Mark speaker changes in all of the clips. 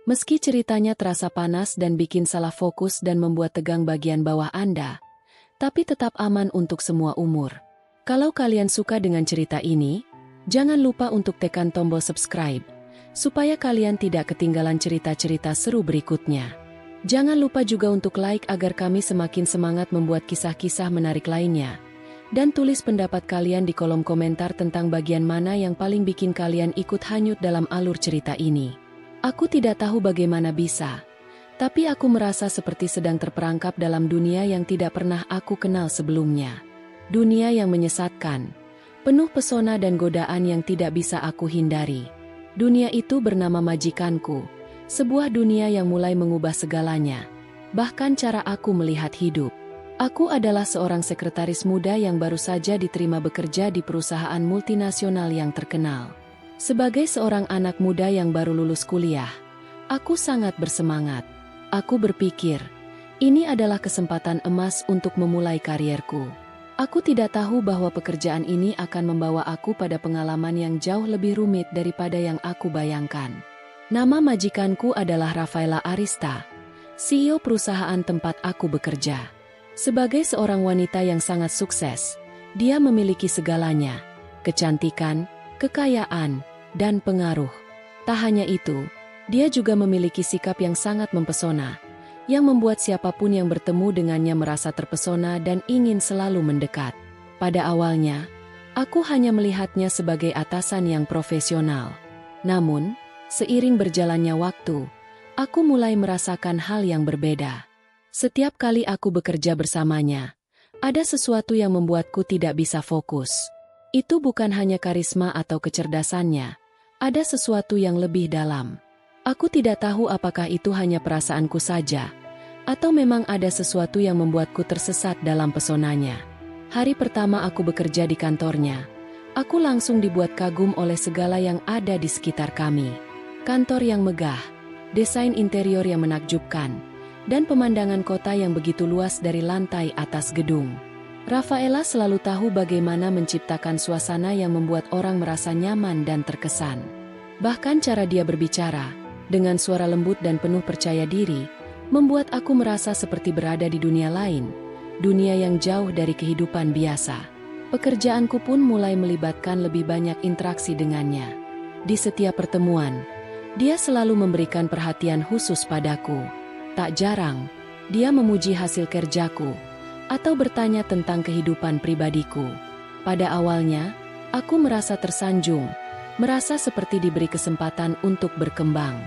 Speaker 1: Meski ceritanya terasa panas dan bikin salah fokus dan membuat tegang bagian bawah Anda, tapi tetap aman untuk semua umur. Kalau kalian suka dengan cerita ini, jangan lupa untuk tekan tombol subscribe, supaya kalian tidak ketinggalan cerita-cerita seru berikutnya. Jangan lupa juga untuk like agar kami semakin semangat membuat kisah-kisah menarik lainnya. Dan tulis pendapat kalian di kolom komentar tentang bagian mana yang paling bikin kalian ikut hanyut dalam alur cerita ini. Aku tidak tahu bagaimana bisa, tapi aku merasa seperti sedang terperangkap dalam dunia yang tidak pernah aku kenal sebelumnya. Dunia yang menyesatkan, penuh pesona dan godaan yang tidak bisa aku hindari. Dunia itu bernama majikanku, sebuah dunia yang mulai mengubah segalanya, bahkan cara aku melihat hidup. Aku adalah seorang sekretaris muda yang baru saja diterima bekerja di perusahaan multinasional yang terkenal. Sebagai seorang anak muda yang baru lulus kuliah, aku sangat bersemangat. Aku berpikir, ini adalah kesempatan emas untuk memulai karierku. Aku tidak tahu bahwa pekerjaan ini akan membawa aku pada pengalaman yang jauh lebih rumit daripada yang aku bayangkan. Nama majikanku adalah Rafaela Arista, CEO perusahaan tempat aku bekerja. Sebagai seorang wanita yang sangat sukses, dia memiliki segalanya: kecantikan, kekayaan, dan pengaruh. Tak hanya itu, dia juga memiliki sikap yang sangat mempesona, yang membuat siapapun yang bertemu dengannya merasa terpesona dan ingin selalu mendekat. Pada awalnya, aku hanya melihatnya sebagai atasan yang profesional. Namun, seiring berjalannya waktu, aku mulai merasakan hal yang berbeda. Setiap kali aku bekerja bersamanya, ada sesuatu yang membuatku tidak bisa fokus. Itu bukan hanya karisma atau kecerdasannya, ada sesuatu yang lebih dalam. Aku tidak tahu apakah itu hanya perasaanku saja, atau memang ada sesuatu yang membuatku tersesat dalam pesonanya. Hari pertama aku bekerja di kantornya, aku langsung dibuat kagum oleh segala yang ada di sekitar kami. Kantor yang megah, desain interior yang menakjubkan, dan pemandangan kota yang begitu luas dari lantai atas gedung. Rafaela selalu tahu bagaimana menciptakan suasana yang membuat orang merasa nyaman dan terkesan. Bahkan cara dia berbicara, dengan suara lembut dan penuh percaya diri, membuat aku merasa seperti berada di dunia lain, dunia yang jauh dari kehidupan biasa. Pekerjaanku pun mulai melibatkan lebih banyak interaksi dengannya. Di setiap pertemuan, dia selalu memberikan perhatian khusus padaku. Tak jarang, dia memuji hasil kerjaku, atau bertanya tentang kehidupan pribadiku. Pada awalnya, aku merasa tersanjung, merasa seperti diberi kesempatan untuk berkembang.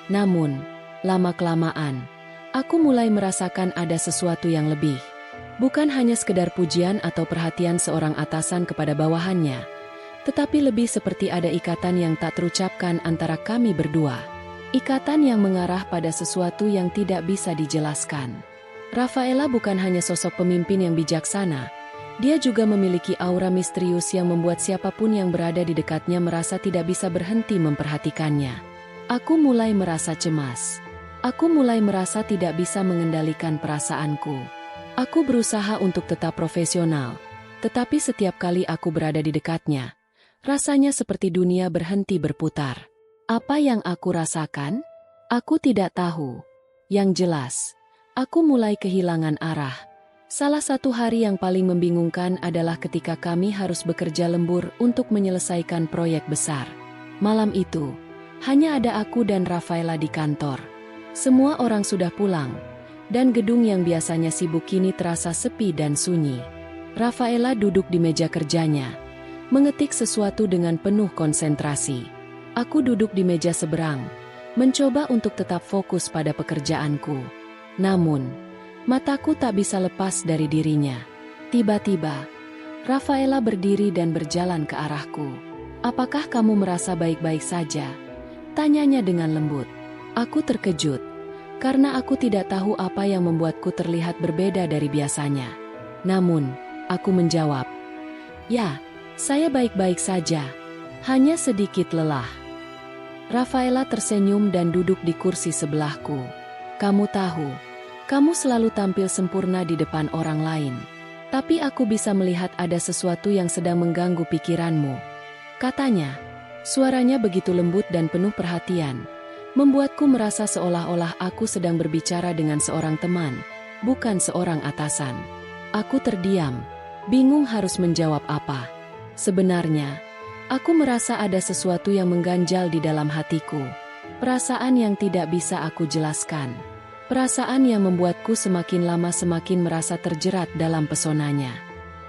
Speaker 1: Namun, lama-kelamaan, aku mulai merasakan ada sesuatu yang lebih. Bukan hanya sekedar pujian atau perhatian seorang atasan kepada bawahannya, tetapi lebih seperti ada ikatan yang tak terucapkan antara kami berdua. Ikatan yang mengarah pada sesuatu yang tidak bisa dijelaskan. Rafaela bukan hanya sosok pemimpin yang bijaksana, dia juga memiliki aura misterius yang membuat siapapun yang berada di dekatnya merasa tidak bisa berhenti memperhatikannya. Aku mulai merasa cemas. Aku mulai merasa tidak bisa mengendalikan perasaanku. Aku berusaha untuk tetap profesional, tetapi setiap kali aku berada di dekatnya, rasanya seperti dunia berhenti berputar. Apa yang aku rasakan? Aku tidak tahu. Yang jelas, aku mulai kehilangan arah. Salah satu hari yang paling membingungkan adalah ketika kami harus bekerja lembur untuk menyelesaikan proyek besar. Malam itu, hanya ada aku dan Rafaela di kantor. Semua orang sudah pulang, dan gedung yang biasanya sibuk kini terasa sepi dan sunyi. Rafaela duduk di meja kerjanya, mengetik sesuatu dengan penuh konsentrasi. Aku duduk di meja seberang, mencoba untuk tetap fokus pada pekerjaanku. Namun, mataku tak bisa lepas dari dirinya. Tiba-tiba, Rafaela berdiri dan berjalan ke arahku. "Apakah kamu merasa baik-baik saja?" tanyanya dengan lembut. Aku terkejut, karena aku tidak tahu apa yang membuatku terlihat berbeda dari biasanya. Namun, aku menjawab, "Ya, saya baik-baik saja, hanya sedikit lelah." Rafaela tersenyum dan duduk di kursi sebelahku. "Kamu tahu, kamu selalu tampil sempurna di depan orang lain. Tapi aku bisa melihat ada sesuatu yang sedang mengganggu pikiranmu," katanya. Suaranya begitu lembut dan penuh perhatian, membuatku merasa seolah-olah aku sedang berbicara dengan seorang teman, bukan seorang atasan. Aku terdiam, bingung harus menjawab apa. Sebenarnya, aku merasa ada sesuatu yang mengganjal di dalam hatiku. Perasaan yang tidak bisa aku jelaskan. Perasaan yang membuatku semakin lama semakin merasa terjerat dalam pesonanya.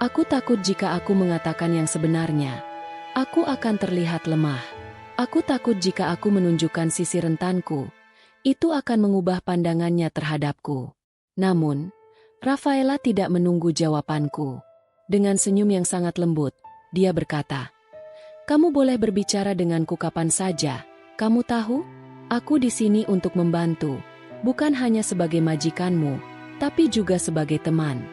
Speaker 1: Aku takut jika aku mengatakan yang sebenarnya, aku akan terlihat lemah. Aku takut jika aku menunjukkan sisi rentanku, itu akan mengubah pandangannya terhadapku. Namun, Rafaela tidak menunggu jawabanku. Dengan senyum yang sangat lembut, dia berkata, "Kamu boleh berbicara denganku kapan saja. Kamu tahu, aku di sini untuk membantu, bukan hanya sebagai majikanmu, tapi juga sebagai teman."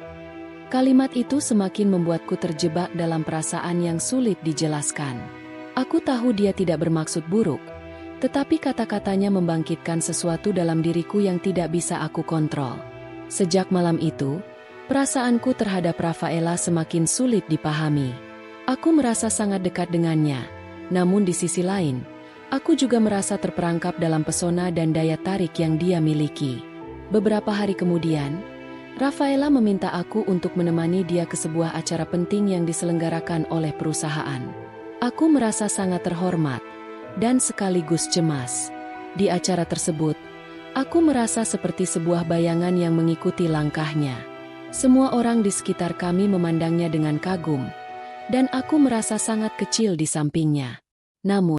Speaker 1: Kalimat itu semakin membuatku terjebak dalam perasaan yang sulit dijelaskan. Aku tahu dia tidak bermaksud buruk, tetapi kata-katanya membangkitkan sesuatu dalam diriku yang tidak bisa aku kontrol. Sejak malam itu, perasaanku terhadap Rafaela semakin sulit dipahami. Aku merasa sangat dekat dengannya, namun di sisi lain, aku juga merasa terperangkap dalam pesona dan daya tarik yang dia miliki. Beberapa hari kemudian, Rafaela meminta aku untuk menemani dia ke sebuah acara penting yang diselenggarakan oleh perusahaan. Aku merasa sangat terhormat dan sekaligus cemas. Di acara tersebut, aku merasa seperti sebuah bayangan yang mengikuti langkahnya. Semua orang di sekitar kami memandangnya dengan kagum, dan aku merasa sangat kecil di sampingnya. Namun,